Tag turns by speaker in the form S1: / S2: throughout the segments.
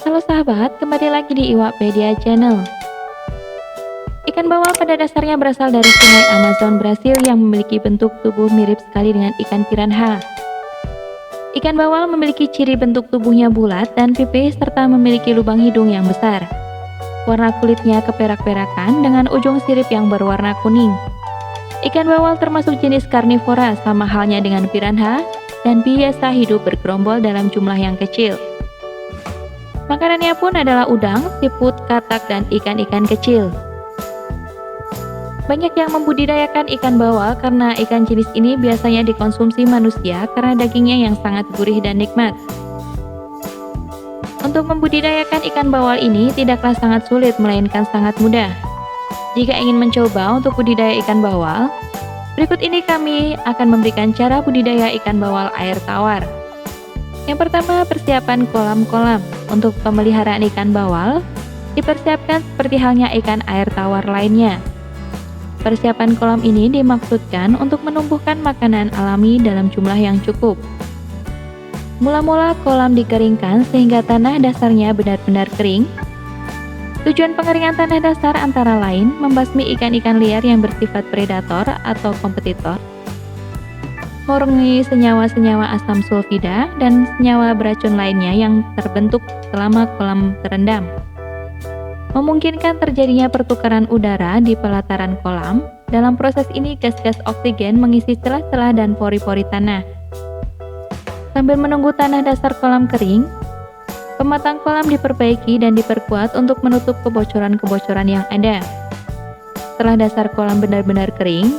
S1: Halo sahabat, kembali lagi di Iwakpedia Channel. Ikan bawal pada dasarnya berasal dari sungai Amazon Brasil yang memiliki bentuk tubuh mirip sekali dengan ikan piranha. Ikan bawal memiliki ciri bentuk tubuhnya bulat dan pipih serta memiliki lubang hidung yang besar. Warna kulitnya keperak-perakan dengan ujung sirip yang berwarna kuning. Ikan bawal termasuk jenis karnivora sama halnya dengan piranha dan biasa hidup bergerombol dalam jumlah yang kecil. Makanannya pun adalah udang, siput, katak, dan ikan-ikan kecil. Banyak yang membudidayakan ikan bawal karena ikan jenis ini biasanya dikonsumsi manusia karena dagingnya yang sangat gurih dan nikmat. Untuk membudidayakan ikan bawal ini tidaklah sangat sulit melainkan sangat mudah. Jika ingin mencoba untuk budidaya ikan bawal, berikut ini kami akan memberikan cara budidaya ikan bawal air tawar. Yang pertama, persiapan kolam-kolam. Untuk pemeliharaan ikan bawal, dipersiapkan seperti halnya ikan air tawar lainnya. Persiapan kolam ini dimaksudkan untuk menumbuhkan makanan alami dalam jumlah yang cukup. Mula-mula kolam dikeringkan sehingga tanah dasarnya benar-benar kering. Tujuan pengeringan tanah dasar antara lain membasmi ikan-ikan liar yang bersifat predator atau kompetitor, mengurangi senyawa-senyawa asam sulfida dan senyawa beracun lainnya yang terbentuk selama kolam terendam. Memungkinkan terjadinya pertukaran udara di pelataran kolam. Dalam proses ini gas-gas oksigen mengisi celah-celah dan pori-pori tanah. Sambil menunggu tanah dasar kolam kering, pematang kolam diperbaiki dan diperkuat untuk menutup kebocoran-kebocoran yang ada. Setelah dasar kolam benar-benar kering,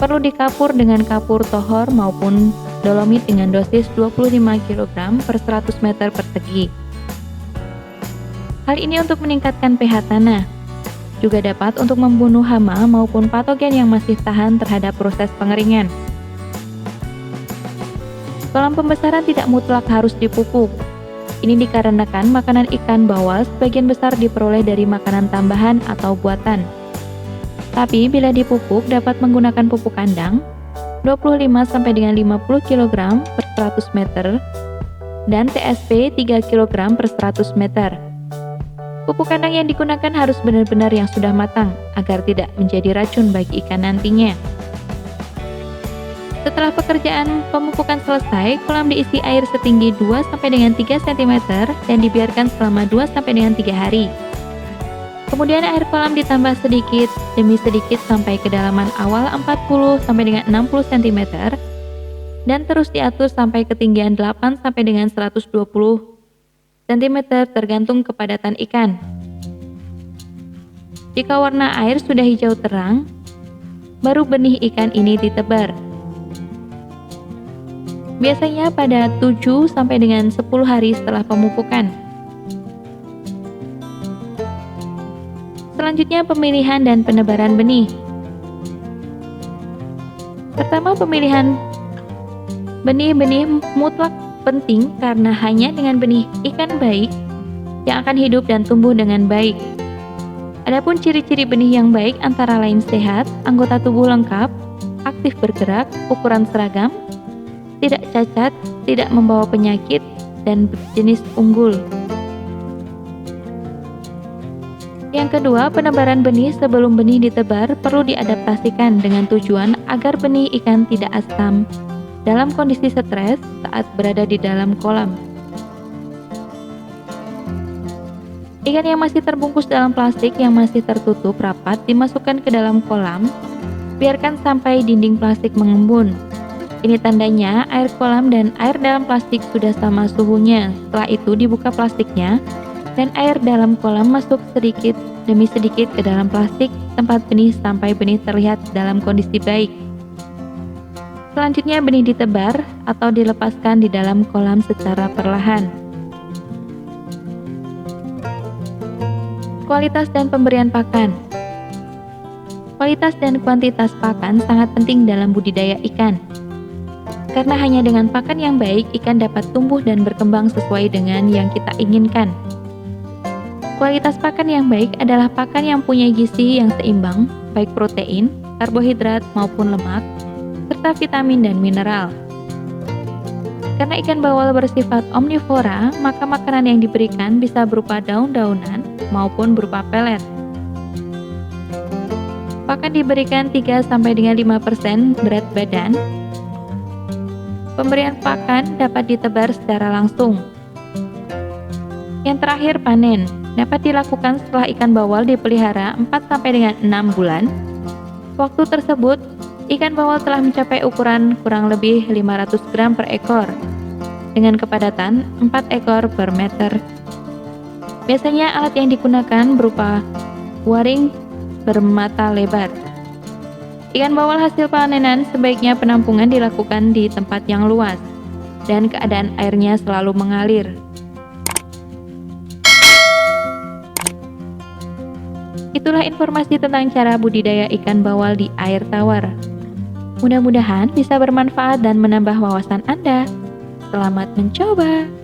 S1: perlu dikapur dengan kapur tohor maupun dolomit dengan dosis 25 kg per 100 meter persegi. Hal ini untuk meningkatkan pH tanah. Juga dapat untuk membunuh hama maupun patogen yang masih tahan terhadap proses pengeringan. Kolam pembesaran tidak mutlak harus dipupuk. Ini dikarenakan makanan ikan bawal sebagian besar diperoleh dari makanan tambahan atau buatan. Tapi bila dipupuk dapat menggunakan pupuk kandang 25 sampai dengan 50 kg per 100 meter dan TSP 3 kg per 100 meter. Pupuk kandang yang digunakan harus benar-benar yang sudah matang agar tidak menjadi racun bagi ikan nantinya. Setelah pekerjaan pemupukan selesai, kolam diisi air setinggi 2 sampai dengan 3 cm dan dibiarkan selama 2 sampai dengan 3 hari. Kemudian air kolam ditambah sedikit demi sedikit sampai kedalaman awal 40 sampai dengan 60 cm dan terus diatur sampai ketinggian 8 sampai dengan 120 cm tergantung kepadatan ikan. Jika warna air sudah hijau terang, baru benih ikan ini ditebar. Biasanya pada 7 sampai dengan 10 hari setelah pemupukan. Selanjutnya pemilihan dan penebaran benih. Pertama, pemilihan benih-benih mutlak penting karena hanya dengan benih ikan baik yang akan hidup dan tumbuh dengan baik. Adapun ciri-ciri benih yang baik antara lain sehat, anggota tubuh lengkap, aktif bergerak, ukuran seragam, tidak cacat, tidak membawa penyakit, dan berjenis unggul. Yang kedua, penebaran benih sebelum benih ditebar perlu diadaptasikan dengan tujuan agar benih ikan tidak asam dalam kondisi stres saat berada di dalam kolam. Ikan yang masih terbungkus dalam plastik yang masih tertutup rapat dimasukkan ke dalam kolam, biarkan sampai dinding plastik mengembun. Ini tandanya air kolam dan air dalam plastik sudah sama suhunya. Setelah itu dibuka plastiknya dan air dalam kolam masuk sedikit demi sedikit ke dalam plastik tempat benih sampai benih terlihat dalam kondisi baik. Selanjutnya benih ditebar atau dilepaskan di dalam kolam secara perlahan. Kualitas dan pemberian pakan. Kualitas dan kuantitas pakan sangat penting dalam budidaya ikan. Karena hanya dengan pakan yang baik, ikan dapat tumbuh dan berkembang sesuai dengan yang kita inginkan. Kualitas pakan yang baik adalah pakan yang punya gizi yang seimbang, baik protein, karbohidrat maupun lemak, serta vitamin dan mineral. Karena ikan bawal bersifat omnivora, maka makanan yang diberikan bisa berupa daun-daunan maupun berupa pelet. Pakan diberikan 3-5% berat badan. Pemberian pakan dapat ditebar secara langsung. Yang terakhir, panen dapat dilakukan setelah ikan bawal dipelihara 4-6 bulan. Waktu tersebut, ikan bawal telah mencapai ukuran kurang lebih 500 gram per ekor dengan kepadatan 4 ekor per meter. Biasanya alat yang digunakan berupa waring bermata lebar. Ikan bawal hasil panenan sebaiknya penampungan dilakukan di tempat yang luas dan keadaan airnya selalu mengalir. Itulah informasi tentang cara budidaya ikan bawal di air tawar. Mudah-mudahan bisa bermanfaat dan menambah wawasan Anda. Selamat mencoba!